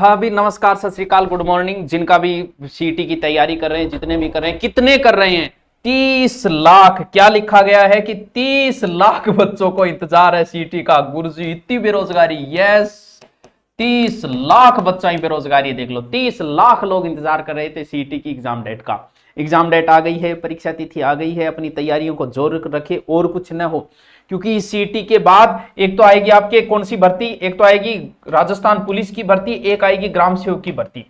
हाँ भी नमस्कार, सत श्री अकाल, गुड मॉर्निंग। जिनका भी सीटी की तैयारी कर रहे हैं, जितने भी कर रहे हैं, कितने कर रहे हैं? 30 लाख। क्या लिखा गया है कि 30 लाख बच्चों को इंतजार है सीटी का। गुरुजी इतनी बेरोजगारी। यस, 30 लाख बच्चा ही बेरोजगारी। देख लो, 30 लाख लोग इंतजार कर रहे थे सीटी की एग्जाम डेट का। एग्जाम डेट आ गई है, परीक्षा तिथि आ गई है। अपनी तैयारियों को जोर रखे और कुछ न हो, क्योंकि इस सीटी के बाद एक तो आएगी आपके कौन सी भर्ती? एक तो आएगी राजस्थान पुलिस की भर्ती, एक आएगी ग्राम सेवक की भर्ती।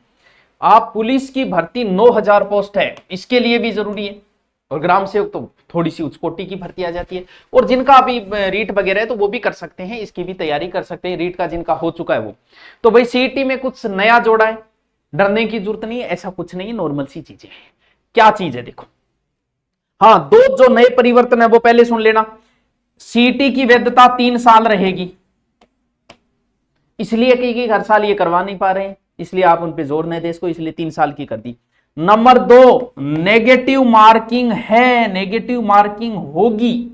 आप पुलिस की भर्ती 9000 पोस्ट है, इसके लिए भी जरूरी है। और ग्राम सेवक तो थोड़ी सी उच्च कोटि की भर्ती आ जाती है। और जिनका अभी रीट वगैरह है तो वो भी कर सकते हैं, इसकी भी तैयारी कर सकते हैं। रीट का जिनका हो चुका है वो तो भाई सीटी में कुछ नया जोड़ा है, डरने की जरूरत नहीं है। ऐसा कुछ नहीं है, नॉर्मल सी चीजें हैं। क्या चीज है देखो। हाँ, दो जो नए परिवर्तन है वो पहले सुन लेना। सीटी की वैधता 3 साल रहेगी, इसलिए कि हर साल ये करवा नहीं पा रहे हैं, इसलिए आप उन पे जोर नहीं दे इसको, इसलिए 3 साल की कर दी। नंबर 2, नेगेटिव मार्किंग है, नेगेटिव मार्किंग होगी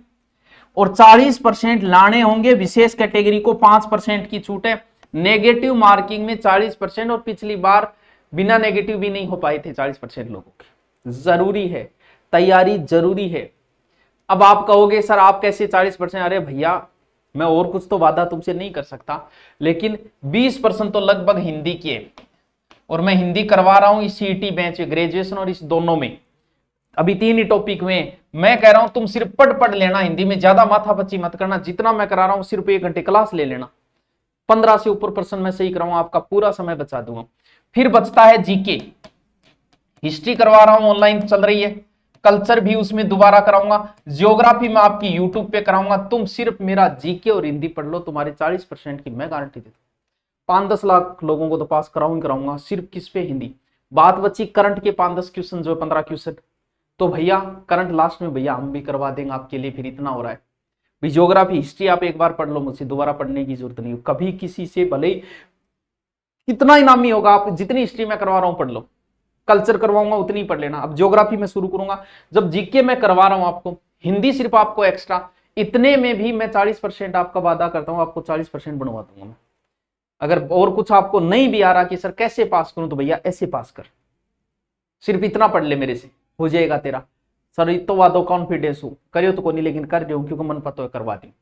और 40% लाने होंगे। विशेष कैटेगरी को 5% की छूट है। नेगेटिव मार्किंग में 40%, और पिछली बार बिना नेगेटिव भी नहीं हो पाए थे 40% लोगों के। जरूरी है, तैयारी जरूरी है। अब आप कहोगे सर आप कैसे 40%? अरे भैया, मैं और कुछ तो वादा तुमसे नहीं कर सकता, लेकिन 20% तो लगभग हिंदी की है, और मैं हिंदी करवा रहा हूं इस सीईटी बैच में, ग्रेजुएशन और इस दोनों में। अभी 3 ही टॉपिक में मैं कह रहा हूं तुम सिर्फ पढ़ लेना, हिंदी में ज्यादा माथापच्ची मत करना। जितना मैं करा रहा हूं सिर्फ 1 घंटे क्लास ले लेना। 15 से ऊपर प्रश्न मैं सही कराऊंगा, आपका पूरा समय बचा दूंगा। फिर बचता है जीके। हिस्ट्री करवा रहा हूं, ऑनलाइन चल रही है। कल्चर भी उसमें दोबारा कराऊंगा। ज्योग्राफी में आपकी यूट्यूब पे कराऊंगा। तुम सिर्फ मेरा जीके और हिंदी पढ़ लो, तुम्हारे 40% की मैं गारंटी देता हूं। 5-10 लाख लोगों को तो पास कराऊंगा। सिर्फ किस पे? हिंदी। बात बची करंट के 5-10 क्वेश्चन, जो 15 क्वेश्चन, तो भैया करंट लास्ट में भैया हम भी करवा देंगे आपके लिए। फिर इतना हो रहा है भाई। ज्योग्राफी हिस्ट्री आप एक बार पढ़ लो, मुझसे दोबारा पढ़ने की जरूरत नहीं। कभी किसी से भले ही कितना इनामी होगा, आप जितनी हिस्ट्री में करवा रहा हूं पढ़ लो। कल्चर करवाऊंगा उतनी पढ़ लेना। अब ज्योग्राफी में शुरू करूंगा, जब जीके में करवा रहा हूं आपको, हिंदी सिर्फ आपको एक्स्ट्रा, इतने में भी मैं 40% आपका वादा करता हूं, आपको 40% बनवा दूंगा मैं। अगर और कुछ आपको नहीं भी आ रहा कि सर कैसे पास करूं, तो भैया ऐसे पास कर, सिर्फ इतना पढ़ ले, मेरे से हो जाएगा तेरा। सर तो वादो कॉन्फिडेंस हो करियो तो को नहीं, लेकिन कर रहे हो क्योंकि मन पता है करवा दी।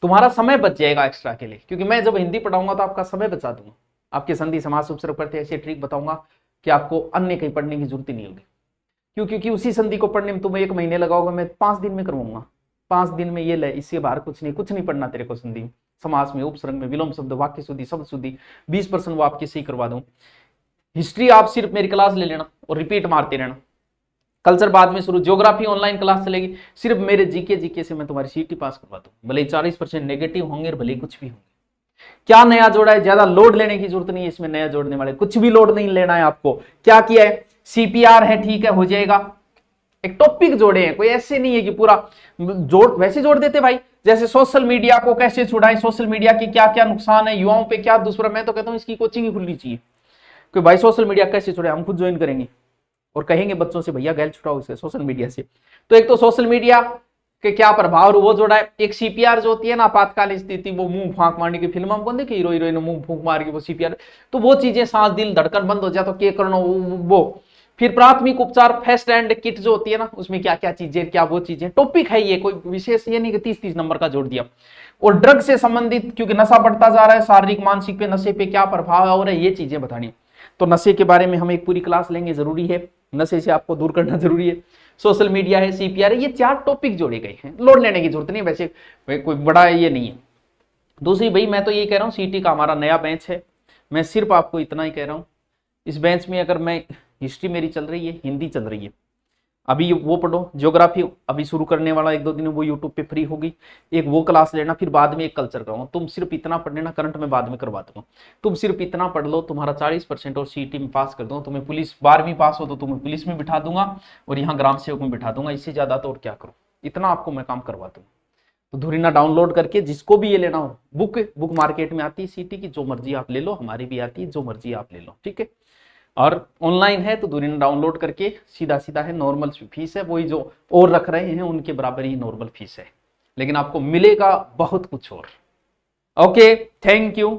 तुम्हारा समय बच जाएगा एक्स्ट्रा के लिए, क्योंकि मैं जब हिंदी पढ़ाऊंगा तो आपका समय बचा दूंगा। आपके संधि समास उपसर्ग पढ़ते ऐसे ट्रिक बताऊंगा कि आपको अन्य कहीं पढ़ने की जरूरत ही नहीं होगी। क्यों? क्योंकि उसी संधि को पढ़ने में तुम्हें 1 महीने लगाओगे, मैं 5 दिन में करवाऊंगा। 5 दिन में ये ले, इससे बाहर कुछ नहीं पढ़ना तेरे को। संधि में, समास में, उपसर्ग में, विलोम शब्द, वाक्य शुद्धि, शब्द शुद्धि, 20% वो आपकी सही करवा दूं। हिस्ट्री आप सिर्फ मेरी क्लास ले लेना और रिपीट मारते रहना। कल्चर बाद में शुरू, ज्योग्राफी ऑनलाइन क्लास चलेगी। सिर्फ मेरे जीके से मैं तुम्हारी सीटी पास करवा दूं, भले 40% नेगेटिव होंगे और भले कुछ भी होंगे। क्या नया जोड़ा है? ज्यादा लोड लेने की जरूरत नहीं है इसमें। नया जोड़ने वाले कुछ भी लोड नहीं लेना है आपको। क्या किया है? सीपीआर है, ठीक है, हो जाएगा। एक टॉपिक जोड़े हैं, कोई ऐसे नहीं है कि पूरा जोड़, वैसे जोड़ देते भाई। जैसे सोशल मीडिया को कैसे छुड़ाएं, सोशल मीडिया के क्या क्या नुकसान है, युवाओं पे क्या दुष्प्रभाव। मैं तो कहता हूं इसकी कोचिंग ही खुलनी चाहिए कि भाई सोशल मीडिया कैसे छुड़ाएं, हम खुद ज्वाइन करेंगे और कहेंगे बच्चों से भैया गैल छुड़ाओ इसे सोशल मीडिया से। तो एक तो सोशल मीडिया के क्या प्रभाव वो जोड़ा है। एक सीपीआर जो होती है ना, आपातकालीन स्थिति, वो मुंह फांक मारने की फिल्म हम कौन देखे, हीरो हीरोइन मुंह फूंक मार के वो सीपीआर, तो वो चीजें, सांस दिल धड़कन बंद हो जाए तो क्या करना वो। फिर प्राथमिक उपचार, फर्स्ट एंड किट जो होती है ना, उसमें क्या क्या चीजें, क्या वो चीजें, टॉपिक है ये, कोई विशेष ये नहीं कि 30-30 नंबर का जोड़ दिया। और ड्रग से संबंधित, क्योंकि नशा बढ़ता जा रहा है, शारीरिक मानसिक पे नशे पे क्या प्रभाव हो रहा है, ये चीजें बतानी। तो नशे के बारे में हम एक पूरी क्लास लेंगे, जरूरी है। नशे से आपको दूर करना जरूरी है। सोशल मीडिया है, सीपीआर है, ये 4 टॉपिक जोड़े गए हैं। लोड लेने की जरूरत नहीं, वैसे कोई बड़ा ये नहीं है। दूसरी भाई, मैं तो ये कह रहा हूँ सीटी का हमारा नया बेंच है, मैं सिर्फ आपको इतना ही कह रहा हूँ। इस बेंच में अगर मैं, हिस्ट्री मेरी चल रही है, हिंदी चल रही है, अभी वो पढ़ो। ज्योग्राफी अभी शुरू करने वाला, 1-2 दिन वो यूट्यूब पे फ्री होगी, एक वो क्लास लेना। फिर बाद में एक कल्चर कराऊंगा। तुम सिर्फ इतना पढ़ लेना, करंट में बाद में करवा दूंगा। तुम सिर्फ इतना पढ़ लो, तुम्हारा 40% और सीटी में पास कर दूंगा। तुम्हें पुलिस 12वीं पास हो तो तुम्हें पुलिस में बिठा दूंगा और यहाँ ग्राम सेवक में बिठा दूंगा। इससे ज्यादा तो और क्या करूँ, इतना आपको मैं काम करवा दूंगा। तो धुरीना डाउनलोड करके जिसको भी ये लेना हो, बुक मार्केट में आती है सीटी की, जो मर्जी आप ले लो, हमारी भी आती है, जो मर्जी आप ले लो, ठीक है। और ऑनलाइन है तो धुरीना डाउनलोड करके सीधा सीधा है, नॉर्मल फीस है, वही जो और रख रहे हैं उनके बराबर ही नॉर्मल फीस है, लेकिन आपको मिलेगा बहुत कुछ और। Okay, thank you.